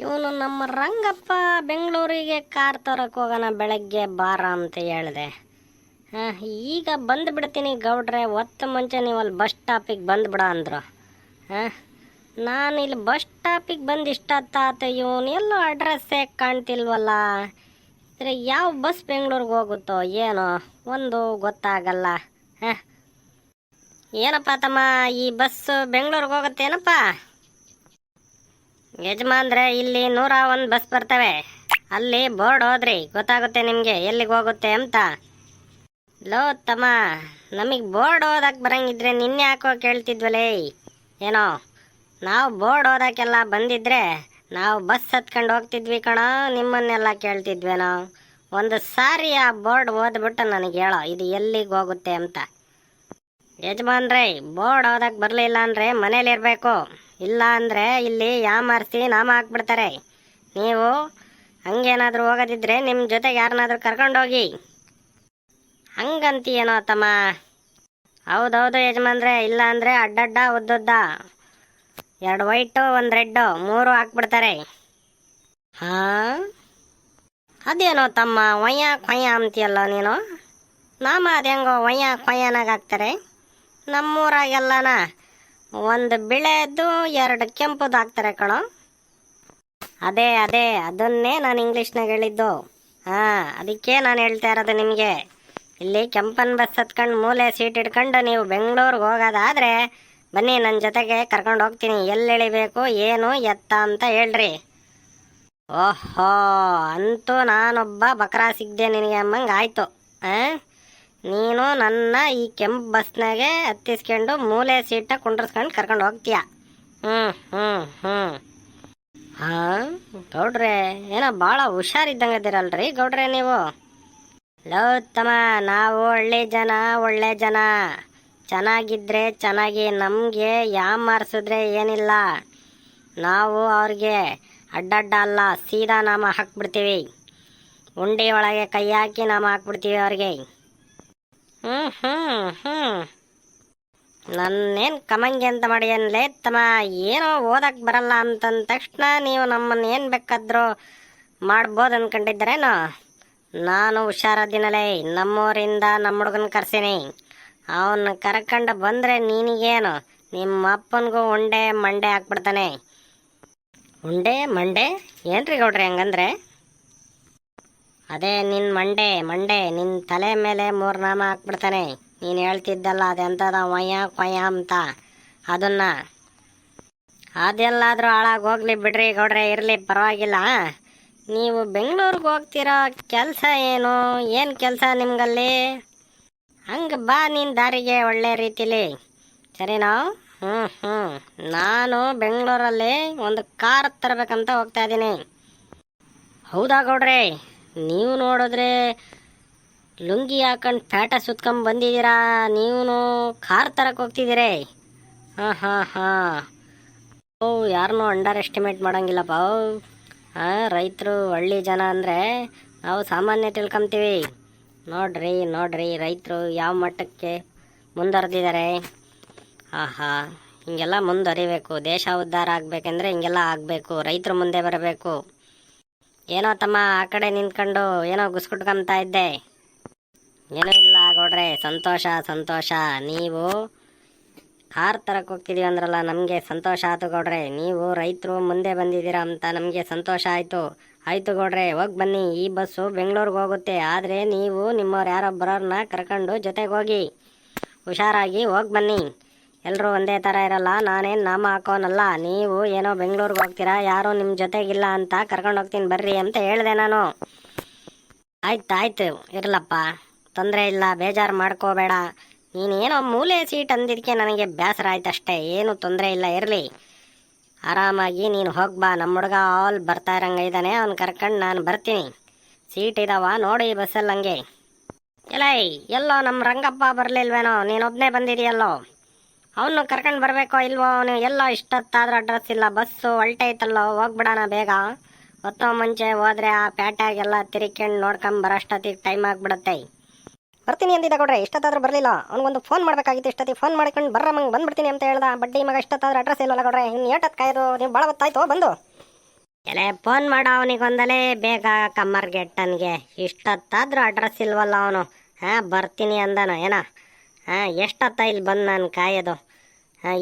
ಇವನು ನಮ್ಮ ರಂಗಪ್ಪ ಬೆಂಗಳೂರಿಗೆ ಕಾರ್ ತರಕ್ಕೆ ಹೋಗೋಣ ಬೆಳಗ್ಗೆ ಬಾರ ಅಂತ ಹೇಳಿದೆ. ಈಗ ಬಂದುಬಿಡ್ತೀನಿ ಗೌಡ್ರೆ, ಒತ್ತು ಮುಂಚೆ ನೀವು ಅಲ್ಲಿ ಬಸ್ ಸ್ಟಾಪಿಗೆ ಬಂದುಬಿಡ ಅಂದರು. ನಾನು ಇಲ್ಲಿ ಬಸ್ ಸ್ಟಾಪಿಗೆ ಬಂದು ಇಷ್ಟೊತ್ತಾತ, ಇವನು ಎಲ್ಲೋ ಅಡ್ರೆಸ್ಸೇ ಕಾಣ್ತಿಲ್ವಲ್ಲ. ಅಂದರೆ ಯಾವ ಬಸ್ ಬೆಂಗಳೂರಿಗೆ ಹೋಗುತ್ತೋ ಏನೋ ಒಂದು ಗೊತ್ತಾಗಲ್ಲ. ಏನಪ್ಪ ತಮ್ಮ, ಈ ಬಸ್ಸು ಬೆಂಗಳೂರಿಗೆ ಹೋಗುತ್ತೇನಪ್ಪ? ಯಜಮಾನ್ರೆ, ಇಲ್ಲಿ 101 ಬಸ್ ಬರ್ತವೆ, ಅಲ್ಲಿ ಬೋರ್ಡ್ ಹೋದ್ರಿ ಗೊತ್ತಾಗುತ್ತೆ ನಿಮಗೆ ಎಲ್ಲಿಗೆ ಹೋಗುತ್ತೆ ಅಂತ. ಲೋ ತಮ್ಮ, ನಮಗೆ ಬೋರ್ಡ್ ಓದಕ್ಕೆ ಬರಂಗಿದ್ರೆ ನಿನ್ನೆ ಯಾಕೋ ಕೇಳ್ತಿದ್ವಲೇ ಏನೋ. ನಾವು ಬೋರ್ಡ್ ಓದಕ್ಕೆಲ್ಲ ಬಂದಿದ್ರೆ ನಾವು ಬಸ್ ಹತ್ಕೊಂಡು ಹೋಗ್ತಿದ್ವಿ ಕಣೋ, ನಿಮ್ಮನ್ನೆಲ್ಲ ಕೇಳ್ತಿದ್ವೇನೋ. ಒಂದು ಸಾರಿ ಆ ಬೋರ್ಡ್ ಓದ್ಬಿಟ್ಟು ನನಗೆ ಹೇಳೋ ಇದು ಎಲ್ಲಿಗೆ ಹೋಗುತ್ತೆ ಅಂತ. ಯಜಮಾನ್ರೇ, ಬೋರ್ಡ್ ಓದಕ್ಕೆ ಬರಲಿಲ್ಲ ಅಂದರೆ ಮನೇಲಿರಬೇಕು, ಇಲ್ಲ ಅಂದರೆ ಇಲ್ಲಿ ಯಾಮಾರಿಸಿ ನಾಮ ಹಾಕ್ಬಿಡ್ತಾರೆ. ನೀವು ಹಂಗೇನಾದರೂ ಹೋಗೋದಿದ್ರೆ ನಿಮ್ಮ ಜೊತೆಗೆ ಯಾರನ್ನಾದ್ರೂ ಕರ್ಕೊಂಡೋಗಿ. ಹಂಗಂತೀಯೇನೋ ತಮ್ಮ? ಹೌದೌದು ಯಜಮಾನ್ರೆ, ಇಲ್ಲ ಅಂದರೆ ಅಡ್ಡಡ್ಡ ಉದ್ದುದ್ದ 2 ವೈಟು 1 ರೆಡ್ಡು 3 ಹಾಕ್ಬಿಡ್ತಾರೆ. ಅದೇನೋ ತಮ್ಮ ಒಯ್ಯ ಕೊಯ್ಯ ಅಂತೀಯಲ್ಲ ನೀನು? ನಾಮ ಅದು ಹೆಂಗೋ ಒಯ್ಯ ಕೊಯ್ಯನಾಗ ಹಾಕ್ತಾರೆ. ನಮ್ಮೂರಾಗೆಲ್ಲನ 1 ಬಿಳೆದು 2 ಕೆಂಪುದು ಹಾಕ್ತಾರೆ ಕಣೋ. ಅದೇ ಅದನ್ನೇ ನಾನು ಇಂಗ್ಲೀಷ್ನಾಗ ಹೇಳಿದ್ದು. ಅದಕ್ಕೆ ನಾನು ಹೇಳ್ತಾ ಇರೋದು ನಿಮಗೆ. ಇಲ್ಲಿ ಕೆಂಪನ್ ಬಸ್ ಹತ್ಕೊಂಡು ಮೂಲೆ ಸೀಟ್ ಇಟ್ಕೊಂಡು ನೀವು ಬೆಂಗಳೂರಿಗೆ ಹೋಗೋದಾದರೆ ಬನ್ನಿ, ನನ್ನ ಜೊತೆಗೆ ಕರ್ಕೊಂಡು ಹೋಗ್ತೀನಿ. ಎಲ್ಲಿ ಇಳಿಬೇಕು ಏನು ಎತ್ತ ಅಂತ ಹೇಳ್ರಿ. ಓಹೋ, ಅಂತೂ ನಾನೊಬ್ಬ ಬಕ್ರಾ ಸಿಗ್ದೆ ನಿನಗೆ ಅಮ್ಮಂಗೆ ಆಯಿತು. ನೀನು ನನ್ನ ಈ ಕೆಂಪು ಬಸ್ನಾಗೆ ಹತ್ತಿಸ್ಕೊಂಡು ಮೂಲೆ ಸೀಟ್ನ ಕುಂಡ್ರಸ್ಕೊಂಡು ಕರ್ಕೊಂಡು ಹೋಗ್ತೀಯ. ಗೌಡ್ರೆ, ಏನೋ ಭಾಳ ಹುಷಾರಿದ್ದಂಗೆ ಇದ್ದೀರಲ್ರಿ ಗೌಡ್ರೆ ನೀವು. ಲೋತ್ತಮ, ನಾವು ಒಳ್ಳೆ ಜನ ಚೆನ್ನಾಗಿದ್ರೆ ಚೆನ್ನಾಗಿ, ನಮಗೆ ಯಾಮಾರಿಸಿದ್ರೆ ಏನಿಲ್ಲ. ನಾವು ಅವ್ರಿಗೆ ಅಡ್ಡಡ್ಡ ಅಲ್ಲ, ಸೀದಾ ನಾಮ ಹಾಕ್ಬಿಡ್ತೀವಿ. ಉಂಡೆ ಒಳಗೆ ಕೈ ಹಾಕಿ ನಾಮ ಹಾಕ್ಬಿಡ್ತೀವಿ ಅವ್ರಿಗೆ. ನನ್ನೇನು ಕಮಂಗೆ ಅಂತ ಮಾಡಿ ಏನ್ಲೇ ತಮ್ಮ, ಏನೋ ಓದಕ್ಕೆ ಬರಲ್ಲ ಅಂತಂದ ತಕ್ಷಣ ನೀವು ನಮ್ಮನ್ನು ಏನು ಬೇಕಾದ್ರೂ ಮಾಡ್ಬೋದು ಅಂದ್ಕೊಂಡಿದ್ದರೇನೋ. ನಾನು ಹುಷಾರದಿನಲೇ, ನಮ್ಮೂರಿಂದ ನಮ್ಮ ಹುಡುಗನ ಕರ್ಸೀನಿ. ಅವನ್ನ ಕರ್ಕೊಂಡು ಬಂದರೆ ನಿನಗೇನು, ನಿಮ್ಮ ಅಪ್ಪನಿಗೂ ಉಂಡೆ ಮಂಡೆ ಹಾಕ್ಬಿಡ್ತಾನೆ. ಉಂಡೆ ಮಂಡೆ ಏನ್ರಿ ಗೌಡ್ರಿ ಹಂಗಂದ್ರೆ? ಅದೇ ನಿನ್ನ ಮಂಡೆ ನಿನ್ನ ತಲೆ ಮೇಲೆ 3 ನಾಮ ಹಾಕ್ಬಿಡ್ತಾನೆ. ನೀನು ಹೇಳ್ತಿದ್ದಲ್ಲ ಅದೆಂಥದ ಒಯ್ಯ ಕೊಯ್ಯ ಅಂತ, ಅದೆಲ್ಲಾದರೂ ಹಾಳಾಗಿ ಹೋಗ್ಲಿ ಬಿಡ್ರಿ ಗೌಡ್ರೆ, ಇರಲಿ ಪರವಾಗಿಲ್ಲ. ನೀವು ಬೆಂಗಳೂರಿಗೆ ಹೋಗ್ತಿರೋ ಕೆಲಸ ಏನು ಕೆಲಸ ನಿಮ್ಗಲ್ಲಿ? ಹಂಗೆ ಬಾ ನೀನು ದಾರಿಗೆ ಒಳ್ಳೆ ರೀತಿಲಿ, ಸರಿನಾ? ನಾನು ಬೆಂಗಳೂರಲ್ಲಿ ಒಂದು ಕಾರ್ ತರಬೇಕಂತ ಹೋಗ್ತಾ ಇದ್ದೀನಿ. ಹೌದಾ ಗೌಡ್ರೆ, ನೀವು ನೋಡಿದ್ರೆ ಲುಂಗಿ ಹಾಕೊಂಡು ಪ್ಯಾಟ ಸುತ್ಕೊಂಡು ಬಂದಿದ್ದೀರಾ, ನೀವು ಕಾರ್ ತರಕ್ಕೆ ಹೋಗ್ತಿದ್ದೀರಿ? ಯಾರನ್ನೂ ಅಂಡರ್ ಎಸ್ಟಿಮೇಟ್ ಮಾಡೋಂಗಿಲ್ಲಪ್ಪ. ರೈತರು ಹಳ್ಳಿ ಜನ ಅಂದರೆ ನಾವು ಸಾಮಾನ್ಯ ತಿಳ್ಕೊಂತೀವಿ. ನೋಡ್ರಿ ರೈತರು ಯಾವ ಮಟ್ಟಕ್ಕೆ ಮುಂದುವರೆದಿದ್ದಾರೆ. ಹಿಂಗೆಲ್ಲ ಮುಂದುವರಿಬೇಕು. ದೇಶ ಉದ್ಧಾರ ಆಗಬೇಕೆಂದ್ರೆ ಹಿಂಗೆಲ್ಲ ಆಗಬೇಕು. ರೈತರು ಮುಂದೆ ಬರಬೇಕು. ಏನೋ ತಮ್ಮ ಆ ಕಡೆ ನಿಂತ್ಕೊಂಡು ಏನೋ ಗುಸ್ಕುಟ್ಕೊಂತ ಇದ್ದೆ. ಏನೂ ಇಲ್ಲ ಗೌಡ್ರೆ, ಸಂತೋಷ. ನೀವು ಕಾರ್ ತರಕ್ಕೆ ಹೋಗ್ತಿದ್ದೀವಿ ಅಂದ್ರಲ್ಲ, ನಮಗೆ ಸಂತೋಷ ಆಯಿತು ಗೌಡ್ರೆ. ನೀವು ರೈತರು ಮುಂದೆ ಬಂದಿದ್ದೀರಾ ಅಂತ ನಮಗೆ ಸಂತೋಷ ಆಯಿತು ಗೌಡ್ರೆ. ಹೋಗಿ ಬನ್ನಿ, ಈ ಬಸ್ಸು ಬೆಂಗಳೂರಿಗೆ ಹೋಗುತ್ತೆ. ಆದರೆ ನೀವು ನಿಮ್ಮವ್ರು ಯಾರೊಬ್ಬರನ್ನ ಕರ್ಕೊಂಡು ಜೊತೆಗೆ ಹೋಗಿ, ಹುಷಾರಾಗಿ ಹೋಗಿ ಬನ್ನಿ. ಎಲ್ಲರೂ ಒಂದೇ ಥರ ಇರಲ್ಲ. ನಾನೇನು ನಾಮ ಹಾಕೋನಲ್ಲ. ನೀವು ಏನೋ ಬೆಂಗಳೂರಿಗೆ ಹೋಗ್ತೀರಾ, ಯಾರೂ ನಿಮ್ಮ ಜೊತೆಗಿಲ್ಲ ಅಂತ ಕರ್ಕೊಂಡು ಹೋಗ್ತೀನಿ ಬರ್ರಿ ಅಂತ ಹೇಳಿದೆ ನಾನು. ಆಯ್ತು ಇರಲಪ್ಪ, ತೊಂದರೆ ಇಲ್ಲ, ಬೇಜಾರು ಮಾಡ್ಕೋಬೇಡ. ನೀನೇನೋ ಮೂಲೆ ಸೀಟ್ ಅಂದಿದ್ದಕ್ಕೆ ನನಗೆ ಬೇಸರ ಆಯ್ತು ಅಷ್ಟೇ, ಏನು ತೊಂದರೆ ಇಲ್ಲ, ಇರಲಿ ಆರಾಮಾಗಿ ನೀನು ಹೋಗ್ಬಾ. ನಮ್ಮ ಹುಡುಗ ಆಲ್ ಬರ್ತಾ ಇರಂಗಿದ್ದಾನೆ, ಅವ್ನು ಕರ್ಕೊಂಡು ನಾನು ಬರ್ತೀನಿ. ಸೀಟ್ ಇದಾವ ನೋಡಿ ಈ ಬಸ್ಸಲ್ಲಿ. ಹಂಗೆ ಎಲ್ಲೋ ನಮ್ಮ ರಂಗಪ್ಪ ಬರಲಿಲ್ವೇನೋ, ನೀನೊಬ್ಬನೇ ಬಂದಿದೆಯಲ್ಲೋ, ಅವನು ಕರ್ಕೊಂಡು ಬರಬೇಕೋ ಇಲ್ವೋ? ಅವನು ಎಲ್ಲೋ ಇಷ್ಟೊತ್ತಾದ್ರೂ ಅಡ್ರೆಸ್ ಇಲ್ಲ. ಬಸ್ಸು ಹೊಲ್ಟೈತಲ್ಲೋ, ಹೋಗ್ಬಿಡೋಣ ಬೇಗ. ಹೊತ್ತೋ ಮುಂಚೆ ಹೋದರೆ ಆ ಪ್ಯಾಟ್ಯಾಗೆಲ್ಲ ತಿರ್ಕೊಂಡು ನೋಡ್ಕೊಂಡು ಬರೋಷ್ಟೊತ್ತಿಗೆ ಟೈಮ್ ಆಗಿಬಿಡುತ್ತೆ. ಬರ್ತೀನಿ ಅಂದಿದ್ದ ಗೌಡ್ರೆ, ಇಷ್ಟೊತ್ತಾದ್ರೂ ಬರಲಿಲ್ಲ. ಅವ್ನಿಗೊಂದು ಫೋನ್ ಮಾಡಬೇಕಾಗಿತ್ತು. ಇಷ್ಟೊತ್ತಿಗೆ ಫೋನ್ ಮಾಡ್ಕೊಂಡು ಬರ್ರಮ್ಮಂಗೆ ಬಂದ್ಬಿಡ್ತೀನಿ ಅಂತ ಹೇಳ್ದ. ಬಡ್ಡಿ ಮಗ ಇಷ್ಟೊತ್ತಾದ್ರೂ ಅಡ್ರೆಸ್ ಇಲ್ಲಲ್ಲ ಗೌಡ್ರೆ. ಇನ್ನು ಏಟತ್ತು ಕಾಯೋದು? ನೀವು ಭಾಳ ಹೊತ್ತಾಯ್ತು ಬಂದು. ಎಲೆ ಫೋನ್ ಮಾಡೋ ಅವನಿಗೊಂದಲೇ ಬೇಗ ಕಮ್ಮರ್ಗೆಟ್ಟನ್ಗೆ. ಇಷ್ಟೊತ್ತಾದ್ರೂ ಅಡ್ರೆಸ್ ಇಲ್ವಲ್ಲ ಅವನು. ಬರ್ತೀನಿ ಅಂದನ ಏನ. ಎಷ್ಟೊತ್ತ ಇಲ್ಲಿ ಬಂದು ನಾನು ಕಾಯೋದು.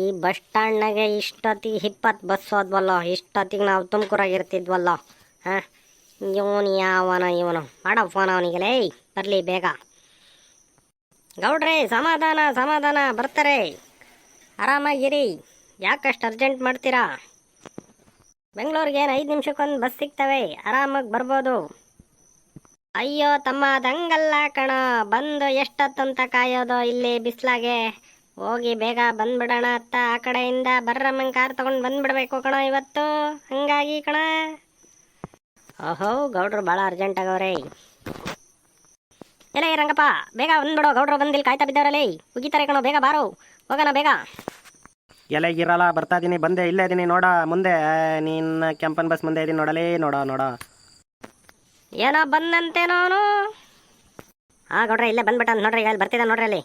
ಈ ಬಸ್ ಸ್ಟ್ಯಾಂಡ್ನಾಗೆ ಇಷ್ಟೊತ್ತಿಗೆ 20 ಬಸ್ ಹೋದ್ವಲ್ಲೋ. ಇಷ್ಟೊತ್ತಿಗೆ ನಾವು ತುಮಕೂರಾಗಿರ್ತಿದ್ವಲ್ಲೋ. ಇವನು ಯಾವನ ಇವನು. ಮಾಡೋ ಫೋನ್ ಅವನಿಗೆ. ಬರಲಿ ಬೇಗ. ಗೌಡ್ರೆ ಸಮಾಧಾನ ಸಮಾಧಾನ, ಬರ್ತಾರೆ, ಆರಾಮಾಗಿರಿ. ಯಾಕಷ್ಟು ಅರ್ಜೆಂಟ್ ಮಾಡ್ತೀರಾ? ಬೆಂಗಳೂರಿಗೆ 5 ನಿಮಿಷಕ್ಕೊಂದು ಬಸ್ ಸಿಗ್ತವೆ, ಆರಾಮಾಗಿ ಬರ್ಬೋದು. ಅಯ್ಯೋ ತಮ್ಮ, ಅದಂಗಲ್ಲ ಕಣ. ಬಂದು ಎಷ್ಟೊತ್ತಂತ ಕಾಯೋದು ಇಲ್ಲಿ ಬಿಸ್ಲಾಗೆ. ಹೋಗಿ ಬೇಗ ಬಂದ್ಬಿಡೋಣ ಅತ್ತ. ಆ ಕಡೆಯಿಂದ ಬರ್ರಮ್ಮಂಗೆ ಕಾರ್ ತಗೊಂಡು ಬಂದ್ಬಿಡ್ಬೇಕು ಕಣ ಇವತ್ತು. ಹಂಗಾಗಿ ಕಣ. ಓಹೋ, ಗೌಡ್ರು ಭಾಳ ಅರ್ಜೆಂಟ್ ಆಗವ್ರೆ. ಎಲೇ ರಂಗಪ್ಪ, ಬೇಗ ಬಂದ್ಬಿಡೋ. ಗೌಡ್ರು ಬಂದಿಲ್ಲಿ ಕಾಯ್ತಾ ಬಿದ್ದವರಲ್ಲಿ. ಉಗಿತಾರೆ ಕಣೋ, ಬೇಗ ಬಾರೋ, ಹೋಗೋಣ ಬೇಗ. ಎಲೆಗಿರಲ್ಲ, ಬರ್ತಾ ಇದೀನಿ, ಬಂದೆ, ಇಲ್ಲೇ ಇದೀನಿ ನೋಡ. ಮುಂದೆ ನಿನ್ನ ಕೆಂಪನ್ ಬಸ್ ಮುಂದೆ ಇದೀನಿ ನೋಡಲೇ. ನೋಡ ಏನೋ ಬಂದಂತೇನೋ ಅವನು. ಗೌಡ್ರೆ ಇಲ್ಲೇ ಬಂದ್ಬಿಟ್ಟ ನೋಡ್ರಿ. ಈಗ ಅಲ್ಲಿ ಬರ್ತಿದ್ದ ನೋಡ್ರಿ. ಅಲ್ಲಿ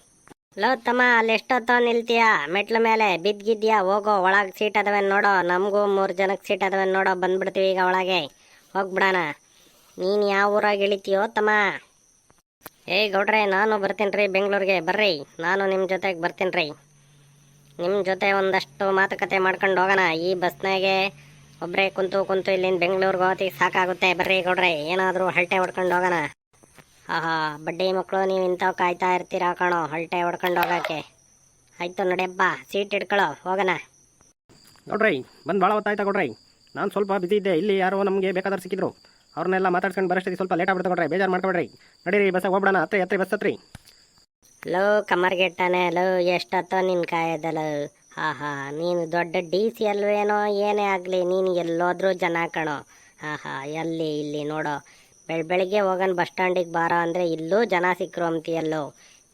ಲೋ ತಮ್ಮ, ಅಲ್ಲಿ ಎಷ್ಟೊತ್ತ ನಿಲ್ತೀಯ? ಮೆಟ್ಲು ಮೇಲೆ ಬಿದ್ದಿದ್ಯಾ? ಹೋಗೋ, ಒಳಗೆ ಸೀಟ್ ಅದಾವೇನು ನೋಡೋ. ನಮಗೂ 3 ಜನಕ್ಕೆ ಸೀಟ್ ಅದಾವೇನು ನೋಡೋ. ಬಂದ್ಬಿಡ್ತೀವಿ ಈಗ ಒಳಗೆ. ಹೋಗ್ಬಿಡೋಣ. ನೀನು ಯಾವ ಊರಾಗ ಇಳಿತೀಯೋ ತಮ್ಮ? ಗೌಡ್ರೆ, ನಾನು ಬರ್ತೀನಿ ರೀ ಬೆಂಗಳೂರಿಗೆ. ಬರ್ರಿ, ನಾನು ನಿಮ್ಮ ಜೊತೆಗೆ ಬರ್ತೀನಿ ರೀ. ನಿಮ್ಮ ಜೊತೆ ಒಂದಷ್ಟು ಮಾತುಕತೆ ಮಾಡ್ಕೊಂಡು ಹೋಗೋಣ. ಈ ಬಸ್ನಾಗೆ ಒಬ್ಬರೇ ಕುಂತು ಇಲ್ಲಿಂದ ಬೆಂಗಳೂರಿಗೆ ಹೋಗೋತಿಗೆ ಸಾಕಾಗುತ್ತೆ. ಬರ್ರಿ ಗೌಡ್ರೆ, ಏನಾದರೂ ಹಲ್ಟೆ ಹೊಡ್ಕೊಂಡು ಹೋಗೋಣ. ಬಡ್ಡಿ ಮಕ್ಕಳು, ನೀವು ಇಂಥವು ಕಾಯ್ತಾ ಇರ್ತೀರಾ ಕಣೋ ಹಲ್ಟೆ ಹೊಡ್ಕೊಂಡು ಹೋಗೋಕ್ಕೆ. ಆಯಿತು ನಡಿಯಪ್ಪ, ಸೀಟ್ ಹಿಡ್ಕೊಳ್ಳೋ, ಹೋಗೋಣ. ಗೌಡ್ರೈ ಬಂದು ಭಾಳ ಹೊತ್ತಾಯ್ತಾ ಗೌಡ್ರೈ? ನಾನು ಸ್ವಲ್ಪ ಬಿಸಿ ಇದ್ದೆ. ಇಲ್ಲಿ ಯಾರೋ ನಮಗೆ ಬೇಕಾದ್ರೆ ಸಿಕ್ಕಿದ್ರು. ಅವ್ರನ್ನೆಲ್ಲ ಮಾತಾಡ್ಸ್ಕೊಂಡು ಬರೋಷ್ಟಿಗೆ ಸ್ವಲ್ಪ ಲೇಟ್ ಆಗ್ಬಿಡ್ತು ಗೌಡ್ರೈ. ಬೇಜಾರು ಮಾಡ್ಕೊಬೇಡ್ರಿ. ನಡೀರಿ, ಬಸ್ಸಾಗ ಹೋಗ್ಬಿಡೋಣ. ಹತ್ರಿ ಬಸ್ ಹತ್ರಿ. ಲೋ ಕಮ್ಮರ್ಗೆಟ್ಟಾನೆ, ಲೋ ಎಷ್ಟೊತ್ತೋ ನಿನ್ನ ಕಾಯೋದಲ್ಲ. ನೀನು ದೊಡ್ಡ DC ಅಲ್ವೇನೋ. ಏನೇ ಆಗಲಿ, ನೀನು ಎಲ್ಲೋದ್ರೂ ಜನ ಕಣೋ. ಎಲ್ಲಿ ಇಲ್ಲಿ ನೋಡೋ. ಬೆಳಗ್ಗೆ ಹೋಗೋಣ ಬಸ್ ಸ್ಟ್ಯಾಂಡಿಗೆ ಬಾರೋ ಅಂದರೆ ಇಲ್ಲೂ ಜನ ಸಿಕ್ಕರು ಅಂತೀಯಲ್ಲೋ.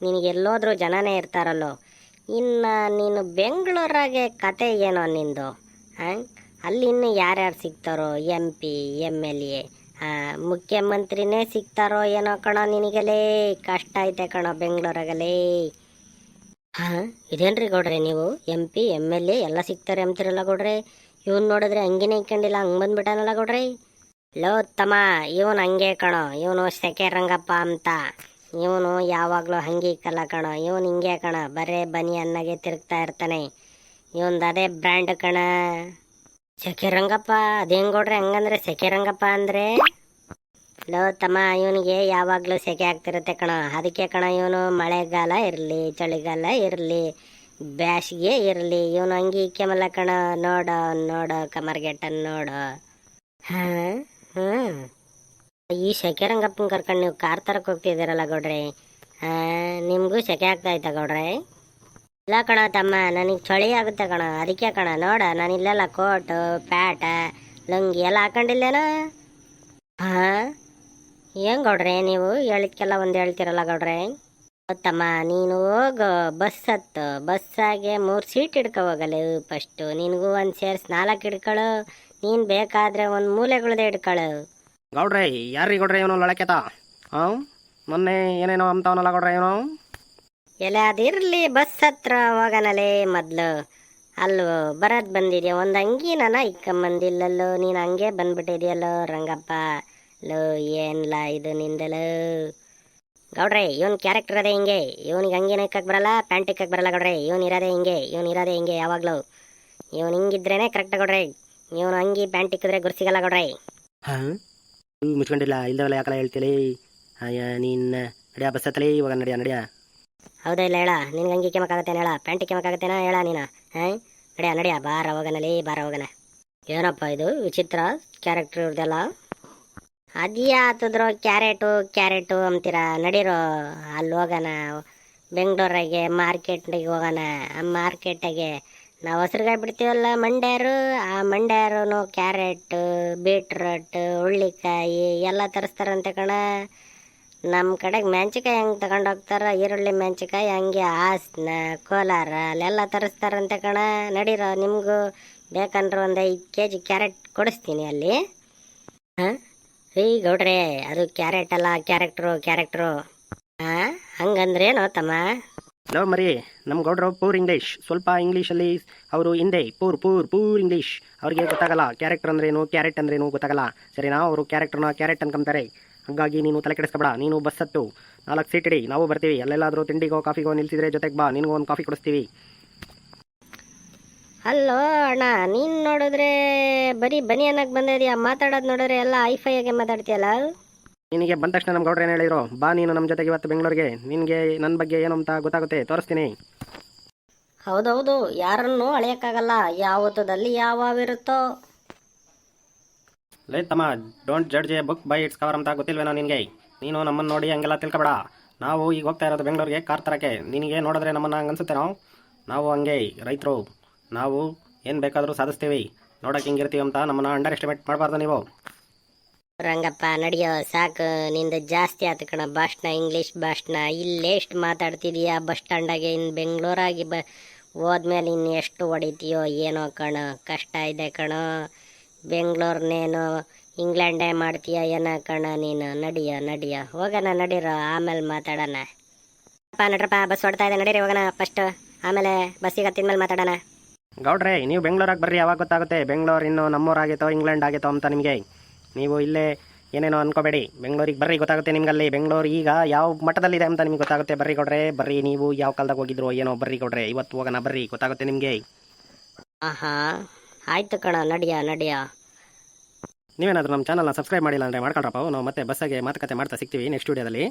ನಿನಗೆ ಎಲ್ಲೋದ್ರೂ ಜನನೇ ಇರ್ತಾರಲ್ಲೋ. ಇನ್ನು ನೀನು ಬೆಂಗಳೂರಾಗೆ ಕತೆ ಏನೋ ನಿಂದು. ಅಲ್ಲಿ ಇನ್ನು ಯಾರ್ಯಾರು ಸಿಗ್ತಾರೋ? MP MLA ಮುಖ್ಯಮಂತ್ರಿನೇ ಸಿಗ್ತಾರೋ ಏನೋ ಕಣೋ. ನಿನಗಲೇ ಕಷ್ಟ ಐತೆ ಕಣೋ ಬೆಂಗಳೂರಾಗಲೇ. ಇದೇನ್ರಿ ಗೌಡ್ರೆ, ನೀವು MP MLA ಎಲ್ಲ ಸಿಗ್ತಾರೆ ಅಂತೀರಲ್ಲ ಗೌಡ್ರೆ. ಇವನು ನೋಡಿದ್ರೆ ಹಂಗೇನೆ ಇಕ್ಕೊಂಡಿಲ್ಲ, ಹಂಗೆ ಬಂದ್ಬಿಟ್ಟಾನಲ್ಲ ಗೌಡ್ರೆ. ಲೋ ತಮ್ಮ, ಇವನು ಹಂಗೆ ಕಣೋ. ಇವನು ಸೆಕೆ ರಂಗಪ್ಪ ಅಂತ. ಇವನು ಯಾವಾಗಲೂ ಹಂಗೆ ಇಕ್ಕಲ್ಲ ಕಣೋ. ಇವನು ಹಿಂಗೆ ಕಣ, ಬರೇ ಬನಿ ಅನ್ನಗೆ ತಿರುಗ್ತಾ ಇರ್ತಾನೆ. ಇವಂದು ಅದೇ ಬ್ರ್ಯಾಂಡ್ ಕಣ, ಸೆಕೆ ರಂಗಪ್ಪ. ಅದೇನು ಗೌಡ್ರೆ ಹಂಗಂದ್ರೆ ಸೆಕೆ ರಂಗಪ್ಪ ಅಂದರೆ? ಲೋ ತಮ್ಮ, ಇವನಿಗೆ ಯಾವಾಗಲೂ ಸೆಕೆ ಆಗ್ತಿರುತ್ತೆ ಕಣ. ಅದಕ್ಕೆ ಕಣ, ಇವನು ಮಳೆಗಾಲ ಇರಲಿ, ಚಳಿಗಾಲ ಇರಲಿ, ಬ್ಯಾಸಿಗೆ ಇರಲಿ, ಇವನು ಹಂಗೆ ಇಕ್ಕೆಮಲ್ಲ ಕಣ. ನೋಡೋ ಕಮರ್ಗೆಟ್ಟನ್ ನೋಡು. ಈ ಸೆಕೆ ರಂಗಪ್ಪನ ಕರ್ಕೊಂಡು ನೀವು ಕಾರ್ ತರಕ್ಕೆ ಹೋಗ್ತಿದ್ದೀರಲ್ಲ ಗೌಡ್ರೆ. ನಿಮಗೂ ಸೆಕೆ ಆಗ್ತಾ ಐತಾ ಗೌಡ್ರೆ? ಇಲ್ಲ ಕಣ ತಮ್ಮ, ನನಗೆ ಚಳಿ ಆಗುತ್ತೆ ಕಣ. ಅದಕ್ಕೆ ಕಣ, ನೋಡ ನಾನು ಇಲ್ಲೆಲ್ಲ ಕೋಟು ಪ್ಯಾಟ ಲುಂಗಿ ಎಲ್ಲ ಹಾಕೊಂಡಿಲ್ಲೇನೋ. ಏನು ಗೌಡ್ರೆ, ನೀವು ಹೇಳಿದ್ಕೆಲ್ಲ ಒಂದು ಹೇಳ್ತಿರಲ್ಲ ಗೌಡ್ರೆ. ತಮ್ಮ, ನೀನು ಹೋಗು, ಬಸ್ ಹತ್ತು. ಬಸ್ಸಾಗೆ 3 ಸೀಟ್ ಹಿಡ್ಕೊ ಹೋಗಲ್ಲ. ಫಸ್ಟು ನಿನಗೂ ಒಂದು ಸೇರಿಸಿ 4 ಹಿಡ್ಕೊಳ್ಳು. ನೀನು ಬೇಕಾದರೆ ಒಂದು ಮೂಲೆಗಳದೇ ಹಿಡ್ಕೊಳ್ಳು. ಗೌಡ್ರೈ, ಯಾರ್ರೀ ಗೌಡ್ರೆ ಇವನು ಲಳಕೆತ? ಮೊನ್ನೆ ಏನೇನೋ ಅಂತವನಲ್ಲ ಗೌಡ್ರೆ ಇವನು. ಎಲ್ಲ ಅದಿರಲಿ, ಬಸ್ ಹತ್ರ ಹೋಗೋಣಲೇ ಮೊದಲು. ಅಲ್ಲೋ ಬರೋದು ಬಂದಿದೆಯಾ? ಒಂದು ಅಂಗಿ ನಾನು ಇಕ್ಕಂಬಂದಿಲ್ಲಲ್ಲೋ. ನೀನು ಹಂಗೆ ಬಂದ್ಬಿಟ್ಟಿದೆಯಲ್ಲೋ ರಂಗಪ್ಪ. ಲೋ ಏನ್ಲ ಇದು ನಿಂದಲು ಗೌಡ್ರೆ. ಇವನ್ ಕ್ಯಾರೆಕ್ಟರ್ ಅದೇ ಹಿಂಗೆ. ಇವನಿಗೆ ಅಂಗಿನ ಇಕ್ಕಕ್ಕೆ ಬರಲ್ಲ, ಪ್ಯಾಂಟ್ ಇಕ್ಕಕ್ಕೆ ಬರಲ್ಲ ಗೌಡ್ರೆ. ಇವನು ಇರೋದೇ ಹಿಂಗೆ ಯಾವಾಗಲೂ. ಇವನು ಹಿಂಗಿದ್ರೇನೆ ಕರೆಕ್ಟ್ ಗೌಡ್ರೆ. ಇವನು ಅಂಗಿ ಪ್ಯಾಂಟ್ ಇಕ್ಕಿದ್ರೆ ಗುರ್ಸಿಗಲ್ಲ ಗೌಡ್ರೆ. ಮುಚ್ಕೊಂಡಿಲ್ಲ ಇಲ್ಲದಲ್ಲ ಯಾಕಲ್ಲ ಹೇಳ್ತೀಲಿ. ನೀನು ನಡಿಯ ಬಸ್ ಹತ್ತಲಿ, ಇವಾಗ ನಡಿಯ. ಹೌದಾ ಇಲ್ಲ ಹೇಳ? ನಿನ್ಗೆ ಅಂಗಿ ಕೆಮ್ಮಕ್ಕಾಗತ್ತೇನ ಹೇಳ? ಪ್ಯಾಂಟ್ ಕೆಮ್ಮಕ್ಕಾಗತ್ತೇನ ಹೇಳ ನೀನು? ನಡಿಯ ಬಾರ ಹೋಗೋಣ. ಏನಪ್ಪ ಇದು ವಿಚಿತ್ರ ಕ್ಯಾರೆಕ್ಟರ್ ಇವ್ರದೆಲ್ಲ. ಅದ್ಯಾತದ್ರು ಕ್ಯಾರೆಟು ಅಂತೀರ. ನಡೀರೋ, ಅಲ್ಲಿ ಹೋಗೋಣ ಬೆಂಗಳೂರಾಗೆ ಮಾರ್ಕೆಟ್ಗೆ ಹೋಗೋಣ. ಆ ಮಾರ್ಕೆಟಾಗೆ ನಾವು ಹಸ್ರುಗಾಯಿ ಬಿಡ್ತೀವಲ್ಲ ಮಂಡ್ಯಾರು. ಆ ಮಂಡ್ಯಾರು ಕ್ಯಾರೆಟ್, ಬೀಟ್ರೂಟ್, ಹುಳ್ಳಿಕಾಯಿ ಎಲ್ಲ ತರಿಸ್ತಾರಂತೆ ಕಣ. ನಮ್ಮ ಕಡೆಗೆ ಮೆಣಸಿಕಾಯಿ ಹೆಂಗೆ ತಗೊಂಡೋಗ್ತಾರ, ಈರುಳ್ಳಿ ಮೆಣಸಿಕಾಯಿ ಹಂಗೆ ಹಾಸನ, ಕೋಲಾರ ಅಲ್ಲೆಲ್ಲ ತರಿಸ್ತಾರಂತೆ ಕಣ. ನಡೀರೋ, ನಿಮಗೂ ಬೇಕಂದ್ರೆ ಒಂದು 5 kg ಕ್ಯಾರೆಟ್ ಕೊಡಿಸ್ತೀನಿ ಅಲ್ಲಿ. ಗೌಡ್ರೆ, ಅದು ಕ್ಯಾರೆಟ್ ಅಲ್ಲ, ಕ್ಯಾರೆಕ್ಟ್ರು. ಹಂಗಂದ್ರೇನೋ ತಮ್ಮ? ಲವ್ ಮರಿ ನಮ್ಮ ಗೌಡ್ರು ಪೂರ್ ಇಂಗ್ಲೀಷ್, ಸ್ವಲ್ಪ ಇಂಗ್ಲೀಷಲ್ಲಿ ಅವರು ಹಿಂದೆ ಪೂರ್ ಇಂಗ್ಲೀಷ್, ಅವ್ರಿಗೆ ಗೊತ್ತಾಗಲ್ಲ ಕ್ಯಾರೆಕ್ಟರ್ ಅಂದ್ರೇನು ಕ್ಯಾರೆಟ್ ಅಂದ್ರೇನು ಗೊತ್ತಾಗಲ್ಲ. ಸರಿನಾ? ಅವರು ಕ್ಯಾರೆಕ್ಟರ್ನ ಕ್ಯಾರೆಟ್ ಅನ್ಕೊಂತಾರೆ. ಹಾಗಾಗಿ ನೀನು ತಲೆ ಕೆಡಿಸ್ಕೊಬೇಡ. ನೀನು ಬಸ್ ಹತ್ತು 4 ಸೀಟ್ ಇಡಿ, ನಾವು ಬರ್ತೀವಿ. ಎಲ್ಲೆಲ್ಲಾದರೂ ತಿಂಡಿಗೋ ಕಾಫಿಗೋ ನಿಲ್ಸಿದ್ರೆ ಜೊತೆಗೆ ಬಾ, ನಿನಗೂ ಒಂದು ಕಾಫಿ ಕೊಡಿಸ್ತೀವಿ. ಅಲ್ಲೋ ಅಣ್ಣ, ನೀನು ನೋಡಿದ್ರೆ ಬರೀ ಬನಿ ಅನ್ನಕ್ಕೆ ಬಂದಿದ್ಯಾ, ಮಾತಾಡೋದು ನೋಡಿದ್ರೆ ಎಲ್ಲ ಐಫೈಯಾಗೆ ಮಾತಾಡ್ತೀಯಲ್ಲ. ನಿನಗೆ ಬಂದ ತಕ್ಷಣ ನಮ್ಮ ಗೌಡ್ರು ಏನು ಹೇಳಿದ್ರು, ಬಾ ನೀನು ನಮ್ಮ ಜೊತೆಗೆ ಇವತ್ತು ಬೆಂಗಳೂರಿಗೆ, ನಿನಗೆ ನನ್ನ ಬಗ್ಗೆ ಏನು ಅಂತ ಗೊತ್ತಾಗುತ್ತೆ, ತೋರಿಸ್ತೀನಿ. ಹೌದೌದು, ಯಾರನ್ನೂ ಅಳೆಯೋಕ್ಕಾಗಲ್ಲ, ಯಾವತ್ತದಲ್ಲಿ ಯಾವಿರುತ್ತೋ. ಲೇ ತಮ್ಮ, don't judge A book by it's cover ಅಂತ ಗೊತ್ತಿಲ್ವೇನೋ ನಿನಗೆ? ನೀನು ನಮ್ಮನ್ನು ನೋಡಿ ಹಂಗೆಲ್ಲ ತಿಳ್ಕೊಬೇಡ. ನಾವು ಈಗ ಹೋಗ್ತಾ ಇರೋದು ಬೆಂಗಳೂರಿಗೆ ಕಾರ್ ತರಕ್ಕೆ. ನಿನಗೆ ನೋಡಿದ್ರೆ ನಮ್ಮನ್ನು ಹಂಗೆ ಅನ್ಸುತ್ತೆ ನಾವು ಹಂಗೆ ರೈತರು, ನಾವು ಏನು ಬೇಕಾದರೂ ಸಾಧಿಸ್ತೀವಿ. ನೋಡೋಕೆ ಹಿಂಗಿರ್ತೀವಿ ಅಂತ ನಮ್ಮನ್ನು ಅಂಡರ್ ಎಸ್ಟಿಮೇಟ್ ಮಾಡಬಾರ್ದು ನೀವು. ರಂಗಪ್ಪ ನಡಿಯೋ, ಸಾಕು ನಿಂದು ಜಾಸ್ತಿ ಆತು ಕಣ ಭಾಷಣ, ಇಂಗ್ಲೀಷ್ ಭಾಷಣ. ಇಲ್ಲೆಷ್ಟು ಮಾತಾಡ್ತಿದೀಯ ಬಸ್ ಸ್ಟ್ಯಾಂಡಾಗೆ, ಇನ್ನು ಬೆಂಗಳೂರಾಗಿ ಹೋದ್ಮೇಲೆ ಇನ್ನು ಎಷ್ಟು ಹೊಡಿತೀಯೋ ಏನೋ ಕಣ. ಕಷ್ಟ ಇದೆ ಕಣೋ. ಬೆಂಗಳೂರನ್ನೇನು ಇಂಗ್ಲೆಂಡೇ ಮಾಡ್ತೀಯ ಏನೋ ಕಣ ನೀನು. ನಡಿಯ ಹೋಗೋಣ, ನಡೀರೋ, ಆಮೇಲೆ ಮಾತಾಡೋಣ. ನಡ್ರಪ್ಪ, ಬಸ್ ಹೊಡ್ತಾ ಇದೆ, ನಡೀರಿ ಹೋಗೋಣ ಫಸ್ಟ್, ಆಮೇಲೆ ಬಸ್ಸಿಗೆ ಹತ್ತಿದ್ಮೇಲೆ ಮಾತಾಡೋಣ. ಗೌಡ್ರೆ, ನೀವು ಬೆಂಗಳೂರಾಗಿ ಬರ್ರಿ, ಯಾವಾಗ ಗೊತ್ತಾಗುತ್ತೆ ಬೆಂಗಳೂರು ಇನ್ನು ನಮ್ಮೂರಾಗಿತ್ತೋ ಇಂಗ್ಲೆಂಡ್ ಆಗಿತ್ತೋ ಅಂತ ನಿಮಗೆ. ನೀವು ಇಲ್ಲೇ ಏನೇನೋ ಅನ್ಕೋಬೇಡಿ, ಬೆಂಗಳೂರಿಗೆ ಬರ್ರಿ, ಗೊತ್ತಾಗುತ್ತೆ ನಿಮಗಲ್ಲಿ ಬೆಂಗಳೂರು ಈಗ ಯಾವ ಮಟ್ಟದಲ್ಲಿದೆ ಅಂತ ನಿಮಗೆ ಗೊತ್ತಾಗುತ್ತೆ. ಬರ್ರಿ ಗೌಡ್ರೆ, ಬರ್ರಿ. ನೀವು ಯಾವ ಕಾಲದಾಗ ಹೋಗಿದ್ರು ಏನೋ, ಬರ್ರಿ ಗೌಡ್ರೆ, ಇವತ್ತು ಹೋಗೋಣ ಬರ್ರಿ, ಗೊತ್ತಾಗುತ್ತೆ ನಿಮಗೆ. ಆಹಾ, ಆಯ್ತು ಕಣ, ನಡಿಯ. ನೀವೇನಾದರೂ ನಮ್ಮ ಚಾನಲ್ನ ಸಬ್ಸ್ಕ್ರೈಬ್ ಮಾಡಿಲ್ಲ ಅಂದರೆ ಮಾಡ್ಕೊಳ್ರಪ್ಪ. ನಾವು ಮತ್ತೆ ಬಸ್ಸಾಗೆ ಮಾತುಕತೆ ಮಾಡ್ತಾ ಸಿಗ್ತೀವಿ ನೆಕ್ಸ್ಟ್ ವಿಡಿಯೋದಲ್ಲಿ.